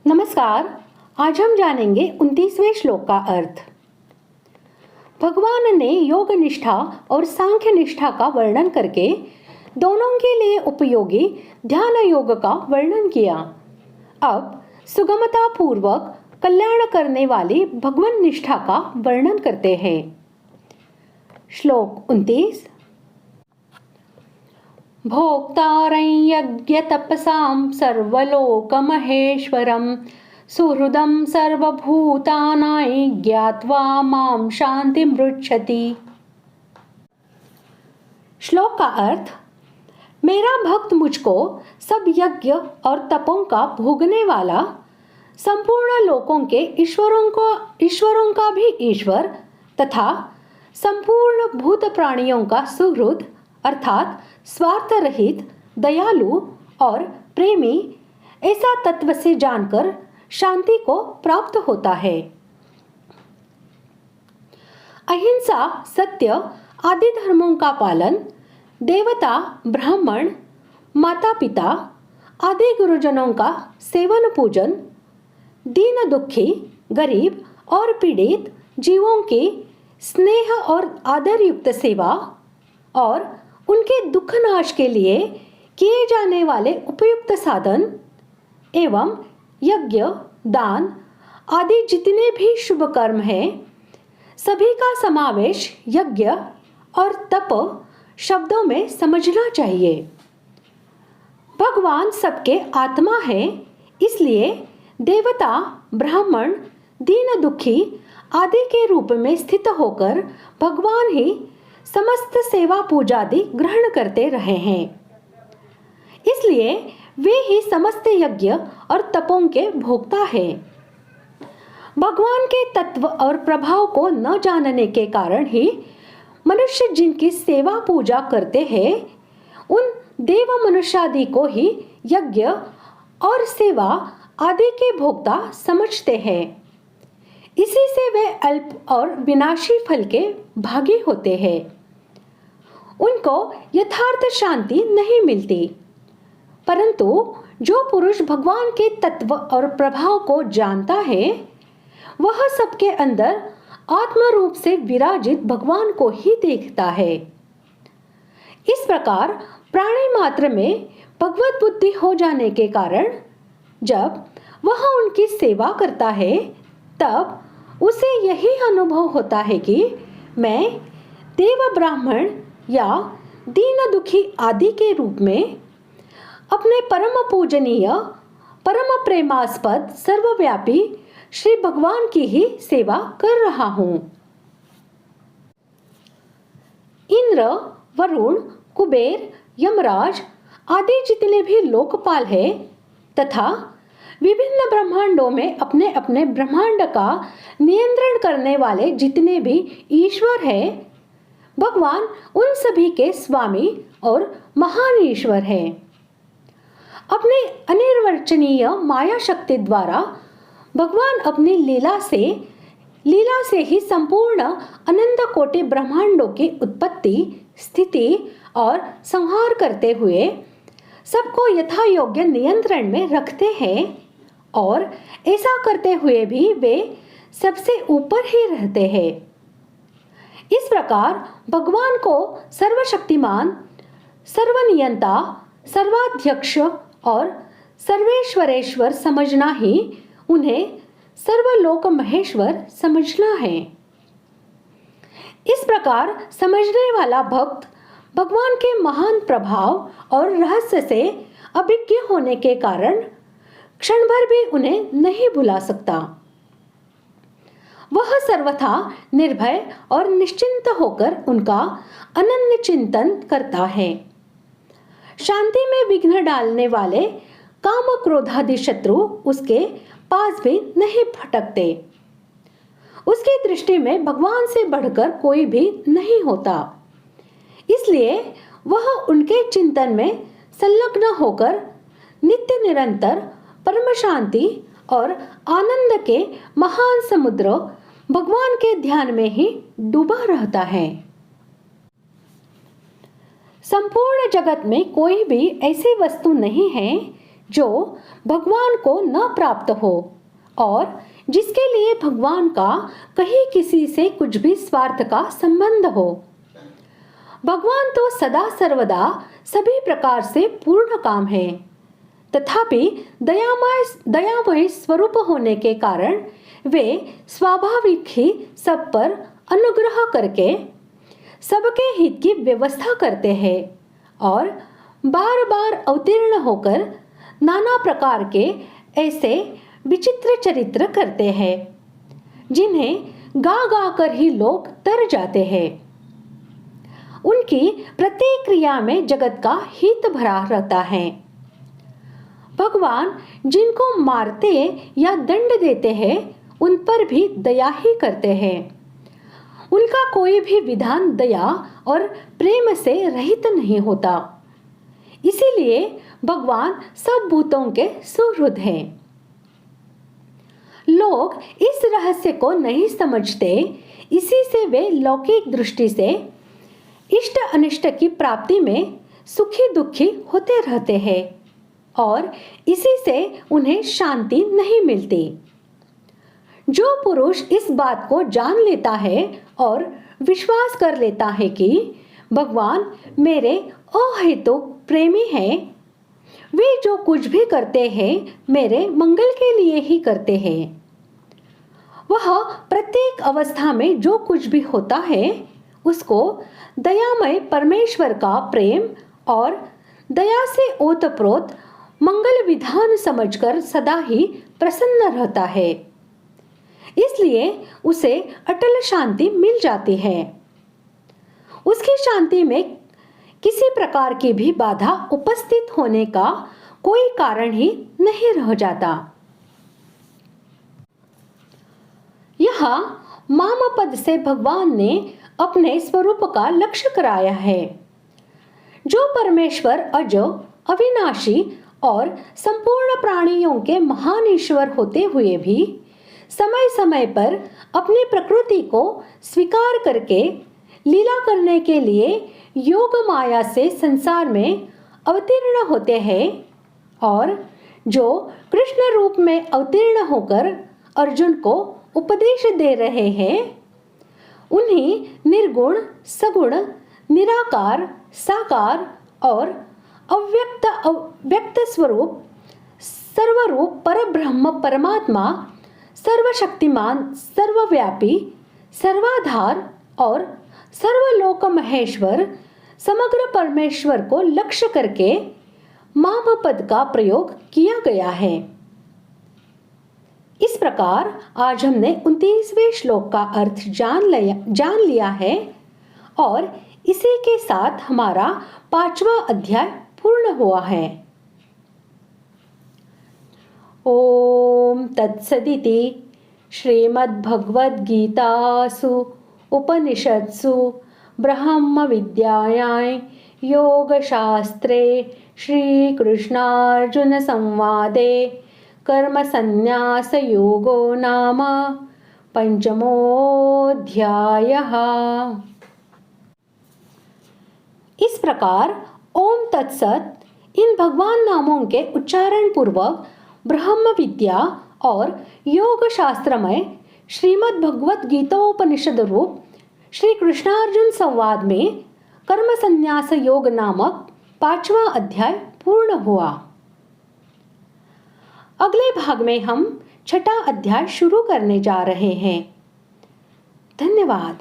नमस्कार। आज हम जानेंगे 29वें श्लोक का अर्थ। भगवान ने योग निष्ठा और सांख्य निष्ठा का वर्णन करके दोनों के लिए उपयोगी ध्यान योग का वर्णन किया। अब सुगमता पूर्वक कल्याण करने वाली भगवान निष्ठा का वर्णन करते हैं। श्लोक 29। भोक्तारं यज्ञ तपसां सर्वलोक महेश्वरं सुहृदं सर्वभूतानां ज्ञात्वा मां शांति मृच्छति। श्लोक का अर्थ। मेरा भक्त मुझको सब यज्ञ और तपों का भोगने वाला, संपूर्ण लोकों के ईश्वरों का भी ईश्वर तथा संपूर्ण भूत प्राणियों का सुहृद अर्थात स्वार्थ रहित, दयालु और प्रेमी ऐसा तत्व से जानकर शांति को प्राप्त होता है। अहिंसा, सत्य आदि धर्मों का पालन, देवता, ब्राह्मण, माता पिता आदि गुरुजनों का सेवन पूजन, दीन दुखी, गरीब और पीड़ित जीवों की स्नेह और आदर युक्त सेवा और उनके दुख नाश के लिए किए जाने वाले उपयुक्त साधन एवं यज्ञ, दान आदि जितने भी शुभ कर्म हैं, सभी का समावेश यज्ञ और तप शब्दों में समझना चाहिए। भगवान सबके आत्मा है, इसलिए देवता, ब्राह्मण, दीन दुखी आदि के रूप में स्थित होकर भगवान ही समस्त सेवा पूजादि ग्रहण करते रहे हैं, इसलिए वे ही समस्त यज्ञ और तपों के भोक्ता हैं। भगवान के तत्व और प्रभाव को न जानने के कारण ही मनुष्य जिनकी सेवा पूजा करते हैं, उन देव मनुष्यादि को ही यज्ञ और सेवा आदि के भोक्ता समझते हैं। इसी से वे अल्प और विनाशी फल के भागी होते हैं। उनको यथार्थ शांति नहीं मिलती। परंतु जो पुरुष भगवान के तत्व और प्रभाव को जानता है, वह सबके अंदर आत्म रूप से विराजित भगवान को ही देखता है। इस प्रकार प्राणी मात्र में भगवत बुद्धि हो जाने के कारण जब वह उनकी सेवा करता है, तब उसे यही अनुभव होता है कि मैं देव, ब्राह्मण या दीन दुखी आदि के रूप में अपने परम पूजनीय, परम प्रेमास्पद, सर्वव्यापी श्री भगवान की ही सेवा कर रहा हूँ। इंद्र, वरुण, कुबेर, यमराज आदि जितने भी लोकपाल हैं तथा विभिन्न ब्रह्मांडों में अपने अपने ब्रह्मांड का नियंत्रण करने वाले जितने भी ईश्वर हैं, भगवान उन सभी के स्वामी और महान ईश्वर हैं। अपनी अनिर्वचनीय माया शक्ति द्वारा भगवान अपनी लीला से ही संपूर्ण अनंत कोटि ब्रह्मांडों की उत्पत्ति, स्थिति और संहार करते हुए सबको यथा योग्य नियंत्रण में रखते हैं और ऐसा करते हुए भी वे सबसे ऊपर ही रहते हैं। इस प्रकार भगवान को सर्वशक्तिमान, सर्वनियंता, सर्वाध्यक्ष और सर्वेश्वरेश्वर समझना ही उन्हें सर्वलोक महेश्वर समझना है। इस प्रकार समझने वाला भक्त भगवान के महान प्रभाव और रहस्य से अभिज्ञ होने के कारण क्षण भर भी उन्हें नहीं भुला सकता। वह सर्वथा निर्भय और निश्चिंत होकर उनका अनन्य चिंतन करता है। शांति में विघ्न डालने वाले काम क्रोधादि शत्रु उसके पास भी नहीं फटकते। उसकी दृष्टि में भगवान से बढ़कर कोई भी नहीं होता, इसलिए वह उनके चिंतन में संलग्न होकर नित्य निरंतर परम शांति और आनंद के महान समुद्र भगवान के ध्यान में ही डूबा रहता है। संपूर्ण जगत में कोई भी ऐसी वस्तु नहीं है जो भगवान को न प्राप्त हो और जिसके लिए भगवान का कहीं किसी से कुछ भी स्वार्थ का संबंध हो। भगवान तो सदा सर्वदा सभी प्रकार से पूर्ण काम है, तथापि दयामय स्वरूप होने के कारण वे स्वाभाविक ही सब पर अनुग्रह करके सबके हित की व्यवस्था करते हैं और बार बार अवतीर्ण होकर नाना प्रकार के ऐसे विचित्र चरित्र करते हैं जिन्हें गा गा कर ही लोग तर जाते हैं। उनकी प्रत्येक क्रिया में जगत का हित भरा रहता है। भगवान जिनको मारते या दंड देते हैं उन पर भी दया ही करते हैं। उनका कोई भी विधान दया और प्रेम से रहित नहीं होता। इसीलिए भगवान सब भूतों के सुहृद हैं। लोग इस रहस्य को नहीं समझते, इसी से वे लौकिक दृष्टि से इष्ट अनिष्ट की प्राप्ति में सुखी दुखी होते रहते हैं और इसी से उन्हें शांति नहीं मिलती। जो पुरुष इस बात को जान लेता है और विश्वास कर लेता है कि भगवान मेरे अहेतुक प्रेमी हैं, वे जो कुछ भी करते हैं मेरे मंगल के लिए ही करते हैं। वह प्रत्येक अवस्था में जो कुछ भी होता है उसको दयामय परमेश्वर का प्रेम और दया से ओतप्रोत मंगल विधान समझकर सदा ही प्रसन्न रहता है। इसलिए उसे अटल शांति मिल जाती है। उसकी शांति में किसी प्रकार की भी बाधा उपस्थित होने का कोई कारण ही नहीं रह जाता। यहाँ माम पद से भगवान ने अपने स्वरूप का लक्ष्य कराया है। जो परमेश्वर अज, अविनाशी और संपूर्ण प्राणियों के महान ईश्वर होते हुए भी समय समय पर अपनी प्रकृति को स्वीकार करके लीला करने के लिए योग माया से संसार में अवतीर्ण होते हैं और जो कृष्ण रूप में अवतीर्ण होकर अर्जुन को उपदेश दे रहे हैं, उन्हीं निर्गुण, सगुण, निराकार, साकार और अव्यक्त स्वरूप सर्वरूप परब्रह्म परमात्मा, सर्वशक्तिमान, सर्वव्यापी, सर्वाधार और सर्वलोक महेश्वर समग्र परमेश्वर को लक्ष्य करके माम पद का प्रयोग किया गया है। इस प्रकार आज हमने 29वें श्लोक का अर्थ जान लिया है और इसी के साथ हमारा 5वां अध्याय पूर्ण हुआ है। ओम तत्सदिति श्रीमद्भगवद्गीतासु उपनिषत्सु ब्रह्म विद्यायां योगशास्त्रे श्रीकृष्णार्जुन संवादे कर्म संन्यास योगो नाम पंचमोऽध्यायः। इस प्रकार ओम तत्सत इन भगवान नामों के उच्चारण पूर्वक ब्रह्म विद्या और योग शास्त्रमय श्रीमद् भगवत गीतोपनिषद रूप श्री कृष्णार्जुन संवाद में कर्म संन्यास योग नामक 5वां अध्याय पूर्ण हुआ। अगले भाग में हम 6ठा अध्याय शुरू करने जा रहे हैं। धन्यवाद।